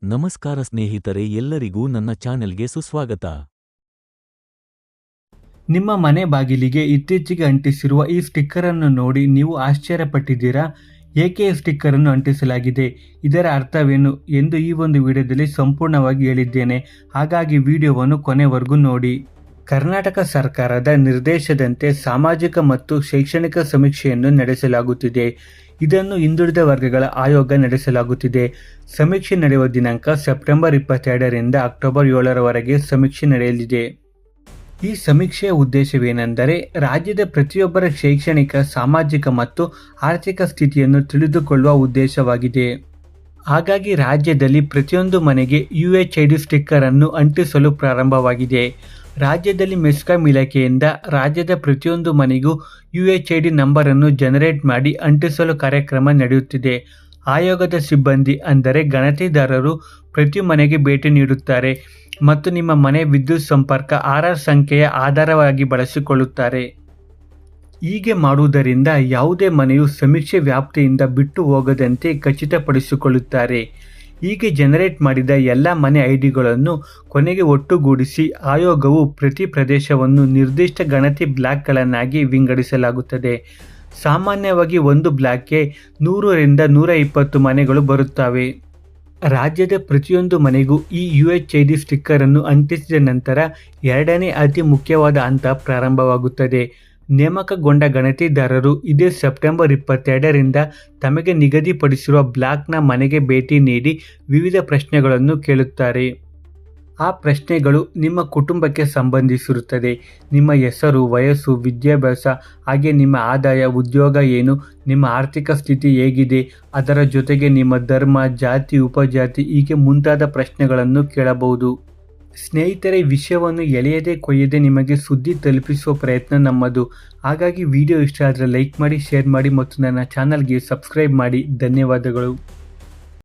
ನಮಸ್ಕಾರ ಸ್ನೇಹಿತರೆ, ಎಲ್ಲರಿಗೂ ನನ್ನ ಚಾನೆಲ್ಗೆ ಸುಸ್ವಾಗತ. ನಿಮ್ಮ ಮನೆ ಬಾಗಿಲಿಗೆ ಇತ್ತೀಚೆಗೆ ಅಂಟಿಸಿರುವ ಈ ಸ್ಟಿಕ್ಕರ್ ಅನ್ನು ನೋಡಿ ನೀವು ಆಶ್ಚರ್ಯಪಟ್ಟಿದ್ದೀರಾ? ಏಕೆ ಈ ಸ್ಟಿಕ್ಕರ್ ಅನ್ನು ಅಂಟಿಸಲಾಗಿದೆ, ಇದರ ಅರ್ಥವೇನು ಎಂದು ಈ ಒಂದು ವಿಡಿಯೋದಲ್ಲಿ ಸಂಪೂರ್ಣವಾಗಿ ಹೇಳಿದ್ದೇನೆ. ಹಾಗಾಗಿ ವಿಡಿಯೋವನ್ನು ಕೊನೆವರೆಗೂ ನೋಡಿ. ಕರ್ನಾಟಕ ಸರ್ಕಾರದ ನಿರ್ದೇಶದಂತೆ ಸಾಮಾಜಿಕ ಮತ್ತು ಶೈಕ್ಷಣಿಕ ಸಮೀಕ್ಷೆಯನ್ನು ನಡೆಸಲಾಗುತ್ತಿದೆ. ಇದನ್ನು ಹಿಂದುಳಿದ ವರ್ಗಗಳ ಆಯೋಗ ನಡೆಸಲಾಗುತ್ತಿದೆ. ಸಮೀಕ್ಷೆ ನಡೆಯುವ ದಿನಾಂಕ ಸೆಪ್ಟೆಂಬರ್ 22ರಿಂದ ಅಕ್ಟೋಬರ್ 7ರವರೆಗೆ ಸಮೀಕ್ಷೆ ನಡೆಯಲಿದೆ. ಈ ಸಮೀಕ್ಷೆಯ ಉದ್ದೇಶವೇನೆಂದರೆ ರಾಜ್ಯದ ಪ್ರತಿಯೊಬ್ಬರ ಶೈಕ್ಷಣಿಕ, ಸಾಮಾಜಿಕ ಮತ್ತು ಆರ್ಥಿಕ ಸ್ಥಿತಿಯನ್ನು ತಿಳಿದುಕೊಳ್ಳುವ ಉದ್ದೇಶವಾಗಿದೆ. ಹಾಗಾಗಿ ರಾಜ್ಯದಲ್ಲಿ ಪ್ರತಿಯೊಂದು ಮನೆಗೆ UHID ಸ್ಟಿಕ್ಕರ್ ಅನ್ನು ಅಂಟಿಸಲು ಪ್ರಾರಂಭವಾಗಿದೆ. ರಾಜ್ಯದಲ್ಲಿ ಮೆಸ್ಕಾಂ ಇಲಾಖೆಯಿಂದ ರಾಜ್ಯದ ಪ್ರತಿಯೊಂದು ಮನೆಗೂ UHID ನಂಬರ್ ಅನ್ನು ಜನರೇಟ್ ಮಾಡಿ ಅಂಟಿಸಲು ಕಾರ್ಯಕ್ರಮ ನಡೆಯುತ್ತಿದೆ. ಆಯೋಗದ ಸಿಬ್ಬಂದಿ ಅಂದರೆ ಗಣತಿದಾರರು ಪ್ರತಿ ಮನೆಗೆ ಭೇಟಿ ನೀಡುತ್ತಾರೆ ಮತ್ತು ನಿಮ್ಮ ಮನೆ ವಿದ್ಯುತ್ ಸಂಪರ್ಕ ಆಧಾರ್ ಸಂಖ್ಯೆಯ ಆಧಾರವಾಗಿ ಬಳಸಿಕೊಳ್ಳುತ್ತಾರೆ. ಹೀಗೆ ಮಾಡುವುದರಿಂದ ಯಾವುದೇ ಮನೆಯು ಸಮೀಕ್ಷೆ ವ್ಯಾಪ್ತಿಯಿಂದ ಬಿಟ್ಟು ಹೋಗದಂತೆ ಖಚಿತಪಡಿಸಿಕೊಳ್ಳುತ್ತಾರೆ. ಹೀಗೆ ಜನರೇಟ್ ಮಾಡಿದ ಎಲ್ಲ ಮನೆ ಐಡಿಗಳನ್ನು ಕೊನೆಗೆ ಒಟ್ಟುಗೂಡಿಸಿ ಆಯೋಗವು ಪ್ರತಿ ಪ್ರದೇಶವನ್ನು ನಿರ್ದಿಷ್ಟ ಗಣತಿ ಬ್ಲಾಕ್ಗಳನ್ನಾಗಿ ವಿಂಗಡಿಸಲಾಗುತ್ತದೆ. ಸಾಮಾನ್ಯವಾಗಿ ಒಂದು ಬ್ಲಾಕ್ಗೆ 100ರಿಂದ 120 ಮನೆಗಳು ಬರುತ್ತವೆ. ರಾಜ್ಯದ ಪ್ರತಿಯೊಂದು ಮನೆಗೂ ಈ UHID ಸ್ಟಿಕ್ಕರ್ ಅನ್ನು ಅಂಟಿಸಿದ ನಂತರ ಎರಡನೇ ಅತಿ ಮುಖ್ಯವಾದ ಹಂತ ಪ್ರಾರಂಭವಾಗುತ್ತದೆ. ನೇಮಕಗೊಂಡ ಗಣತಿದಾರರು ಇದೇ ಸೆಪ್ಟೆಂಬರ್ 22ರಿಂದ ತಮಗೆ ನಿಗದಿಪಡಿಸಿರುವ ಬ್ಲಾಕ್ನ ಮನೆಗೆ ಭೇಟಿ ನೀಡಿ ವಿವಿಧ ಪ್ರಶ್ನೆಗಳನ್ನು ಕೇಳುತ್ತಾರೆ. ಆ ಪ್ರಶ್ನೆಗಳು ನಿಮ್ಮ ಕುಟುಂಬಕ್ಕೆ ಸಂಬಂಧಿಸಿರುತ್ತದೆ. ನಿಮ್ಮ ಹೆಸರು, ವಯಸ್ಸು, ವಿದ್ಯಾಭ್ಯಾಸ, ಹಾಗೆ ನಿಮ್ಮ ಆದಾಯ, ಉದ್ಯೋಗ ಏನು, ನಿಮ್ಮ ಆರ್ಥಿಕ ಸ್ಥಿತಿ ಹೇಗಿದೆ, ಅದರ ಜೊತೆಗೆ ನಿಮ್ಮ ಧರ್ಮ, ಜಾತಿ, ಉಪಜಾತಿ ಹೀಗೆ ಮುಂತಾದ ಪ್ರಶ್ನೆಗಳನ್ನು ಕೇಳಬಹುದು. ಸ್ನೇಹಿತರೆ, ವಿಷಯವನ್ನು ಎಳೆಯದೆ ಕೊಯ್ಯದೆ ನಿಮಗೆ ಸುದ್ದಿ ತಲುಪಿಸುವ ಪ್ರಯತ್ನ ನಮ್ಮದು. ಹಾಗಾಗಿ ವಿಡಿಯೋ ಇಷ್ಟ ಆದರೆ ಲೈಕ್ ಮಾಡಿ, ಶೇರ್ ಮಾಡಿ ಮತ್ತು ನನ್ನ ಚಾನಲ್ಗೆ ಸಬ್ಸ್ಕ್ರೈಬ್ ಮಾಡಿ. ಧನ್ಯವಾದಗಳು.